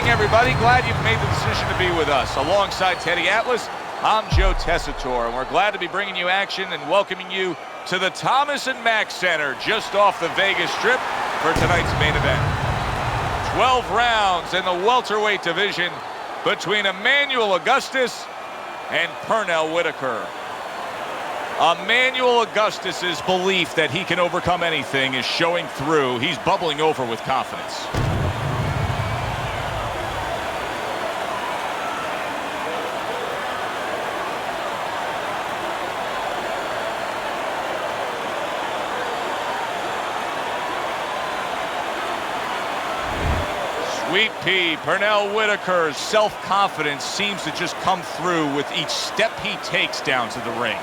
everybody. Glad you've made the decision to be with us. Alongside Teddy Atlas, I'm Joe Tessitore, and we're glad to be bringing you action and welcoming you to the Thomas and Mack Center just off the Vegas Strip for tonight's main event. 12 rounds in the welterweight division between Emanuel Augustus and Pernell Whitaker. Emanuel Augustus's belief that he can overcome anything is showing through. He's bubbling over with confidence. Sweet pea, Pernell Whitaker's self-confidence seems to just come through with each step he takes down to the ring.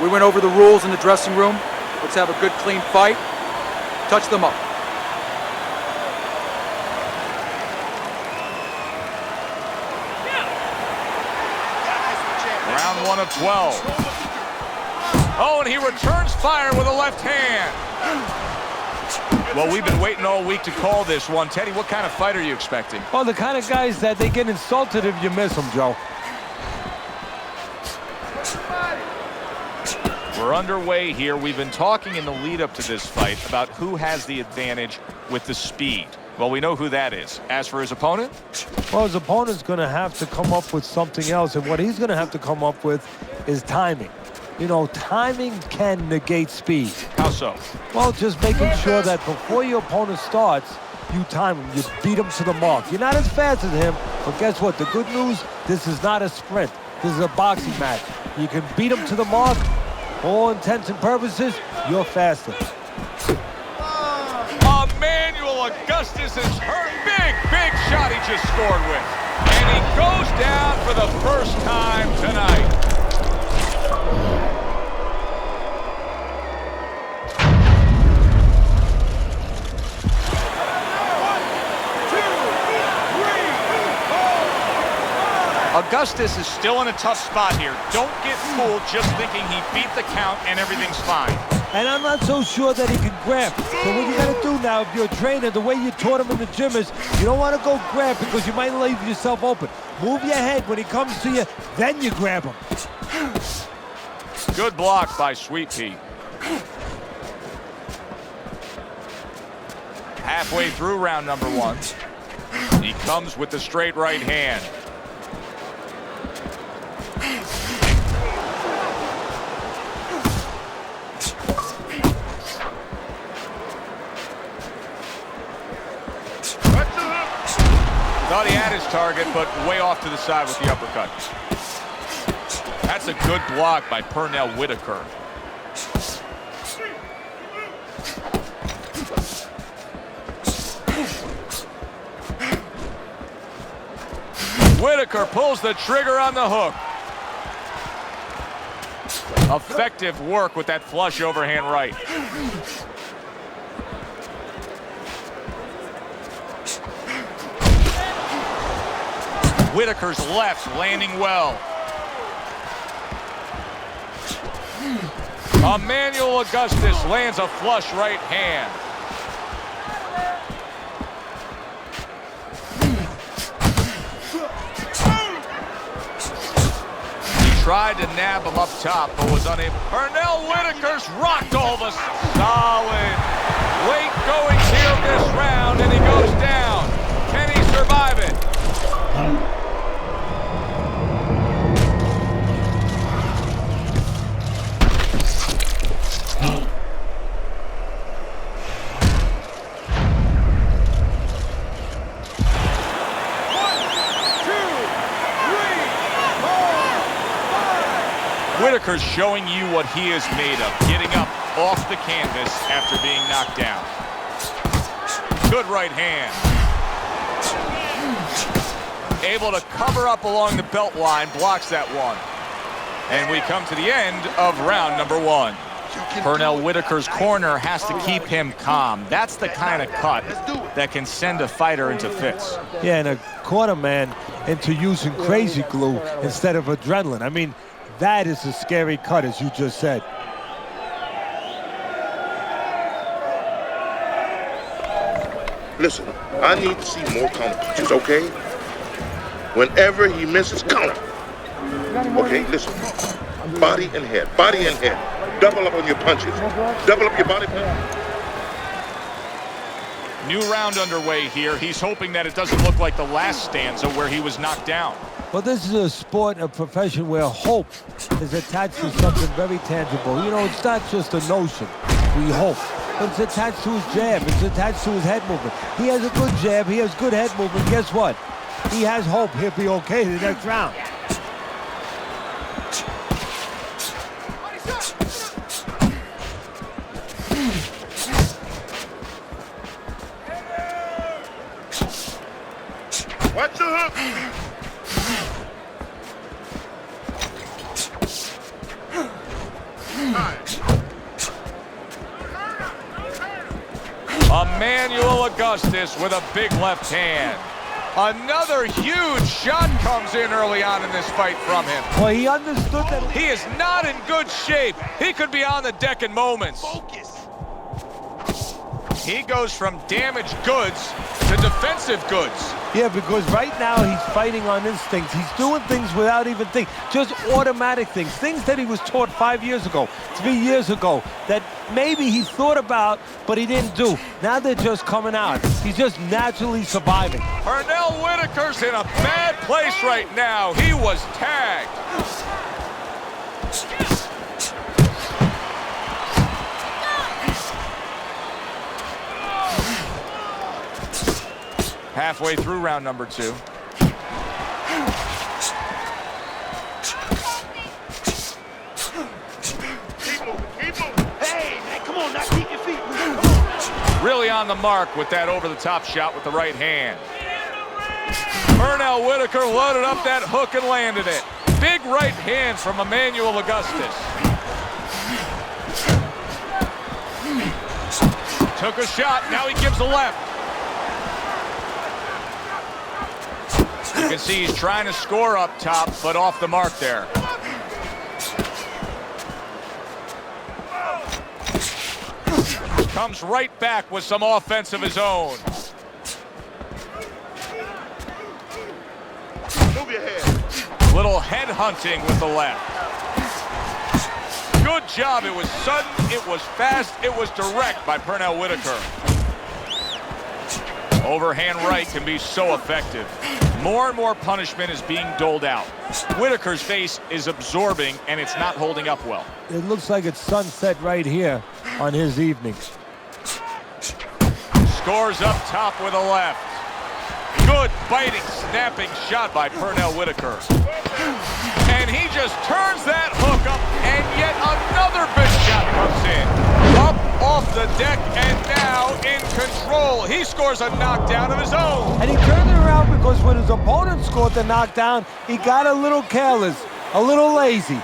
We went over the rules in the dressing room. Let's have a good, clean fight. Touch them up. Round 1 of 12. Oh, and he returns fire with a left hand. Well, we've been waiting all week to call this one. Teddy, what kind of fight are you expecting? Well, the kind of guys that they get insulted if you miss them, Joe. We're underway here. We've been talking in the lead up to this fight about who has the advantage with the speed. Well, we know who that is. As for his opponent? Well, his opponent's going to have to come up with something else, and what he's going to have to come up with is timing. You know, timing can negate speed. How so? Well, just making sure that before your opponent starts, you time him, you beat him to the mark. You're not as fast as him, but guess what? The good news, this is not a sprint. This is a boxing match. You can beat him to the mark. For all intents and purposes, you're faster. Emanuel Augustus is hurt. Big shot he just scored with. And he goes down for the first time tonight. Augustus is still in a tough spot here. Don't get fooled just thinking he beat the count and everything's fine. And I'm not so sure that he can grab. So what you gotta do now, if you're a trainer, the way you taught him in the gym is, you don't wanna go grab because you might leave yourself open. Move your head when he comes to you, then you grab him. Good block by Sweet Pea. Halfway through round number 1. He comes with the straight right hand. Thought he had his target, but way off to the side with the uppercut. That's a good block by Pernell Whitaker. Whitaker pulls the trigger on the hook. Effective work with that flush overhand right. Whitaker's left landing well. Emanuel Augustus lands a flush right hand. He tried to nab him up top, but was unable. Pernell Whitaker's rocked all the solid. Late goings here this round, and he goes down. Can he survive it? Whitaker's showing you what he is made of, getting up off the canvas after being knocked down. Good right hand. Able to cover up along the belt line, blocks that one. And we come to the end of round number 1. Pernell Whitaker's corner has to keep him calm. That's the kind of cut that can send a fighter into fits. Yeah, and a corner man into using crazy glue instead of adrenaline. I mean, that is a scary cut, as you just said. Listen, I need to see more counter punches, okay? Whenever he misses, counter. Okay, listen. Body and head, body and head. Double up on your punches. Double up your body punch. New round underway here. He's hoping that it doesn't look like the last stanza where he was knocked down. Well, this is a sport, a profession where hope is attached to something very tangible. You know, it's not just a notion, we hope. But it's attached to his jab, it's attached to his head movement. He has a good jab, he has good head movement. Guess what? He has hope he'll be okay the next round. Watch the hook. Emanuel Augustus with a big left hand. Another huge shot comes in early on in this fight from him. Well, he understood that. He is not in good shape. He could be on the deck in moments. He goes from damaged goods to defensive goods. Yeah, because right now he's fighting on instincts. He's doing things without even thinking, just automatic things. Things that he was taught 5 years ago, 3 years ago, that maybe he thought about, but he didn't do. Now they're just coming out. He's just naturally surviving. Pernell Whitaker's in a bad place right now. He was tagged. Halfway through round number 2. Keep moving, keep moving. Hey, man, come on, now keep your feet moving. Come on. Really on the mark with that over-the-top shot with the right hand. Pernell Whitaker loaded up that hook and landed it. Big right hand from Emanuel Augustus. Took a shot, now he gives a left. You can see he's trying to score up top, but off the mark there. Comes right back with some offense of his own. Move your head. Little head hunting with the left. Good job. It was sudden, it was fast, it was direct by Pernell Whitaker. Overhand right can be so effective. More and more punishment is being doled out. Whitaker's face is absorbing, and it's not holding up well. It looks like it's sunset right here on his evening. Scores up top with a left. Good biting, snapping shot by Pernell Whitaker. And he just turns that hook up, and yet another big shot comes in. Up off the deck, and now in control. He scores a knockdown of his own. And he turned it around because when his opponent scored the knockdown, he got a little careless, a little lazy.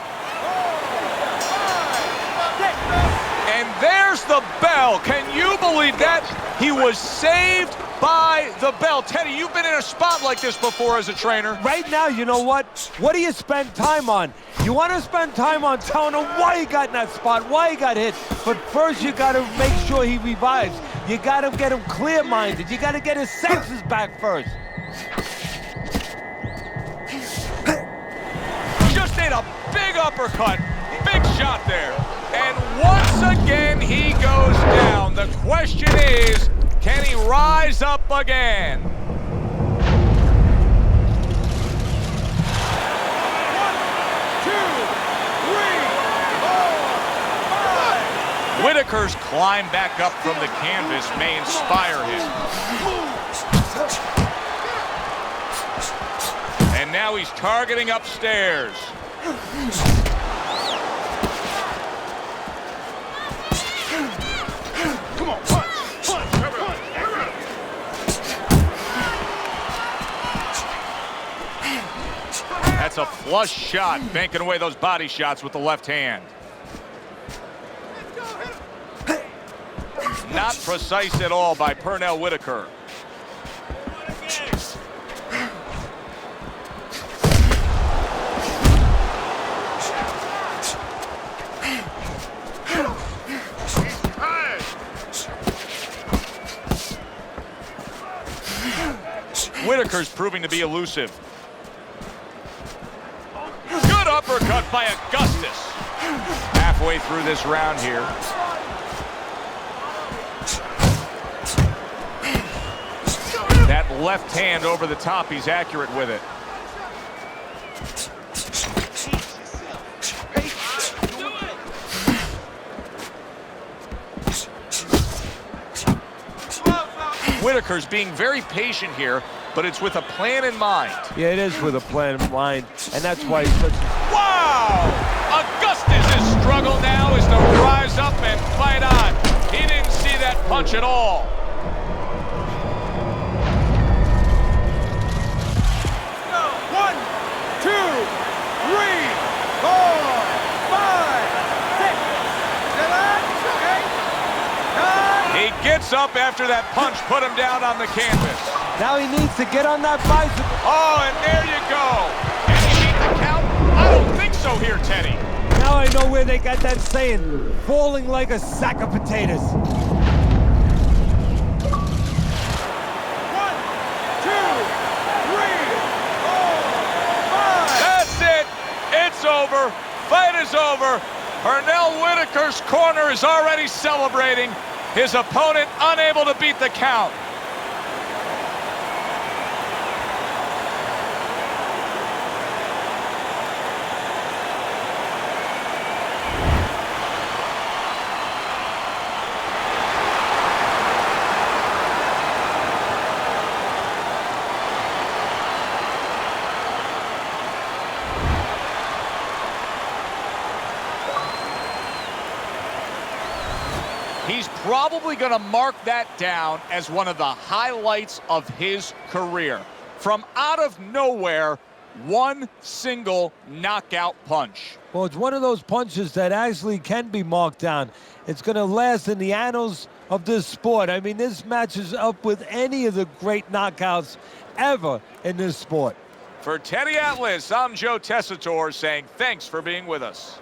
And there's the bell. Can you believe that? He was saved by the bell. Teddy, you've been in a spot like this before as a trainer. Right now, you know what? What do you spend time on? You want to spend time on telling him why he got in that spot, why he got hit. But first, you got to make sure he revives. You got to get him clear-minded. You got to get his senses back first. Just ate a Big uppercut. Big shot there. And once again, he goes down. The question is, can he rise up again? Whitaker's climb back up from the canvas may inspire him. And now he's targeting upstairs. Come on, punch, punch, punch. That's a flush shot, banking away those body shots with the left hand. Not precise at all by Pernell Whitaker. Whitaker's proving to be elusive. Good uppercut by Augustus. Halfway through this round here. That left hand over the top, he's accurate with it. Whitaker's being very patient here, but it's with a plan in mind. Yeah, it is with a plan in mind, and that's why he's such... Wow! Augustus' struggle now is to rise up and fight on. He didn't see that punch at all. One, two, three, 4, 5, 6, 7, 8, 9. He gets up after that punch put him down on the canvas. Now he needs to get on that bicycle. Oh, and there you go. Can he beat the count? I don't think so here, Teddy. Now I know where they got that saying, falling like a sack of potatoes. 1, 2, 3, 4, 5. That's it. It's over. Fight is over. Pernell Whitaker's corner is already celebrating. His opponent unable to beat the count. He's probably going to mark that down as one of the highlights of his career. From out of nowhere, one single knockout punch. Well, it's one of those punches that actually can be marked down. It's going to last in the annals of this sport. I mean, this matches up with any of the great knockouts ever in this sport. For Teddy Atlas, I'm Joe Tessitore saying thanks for being with us.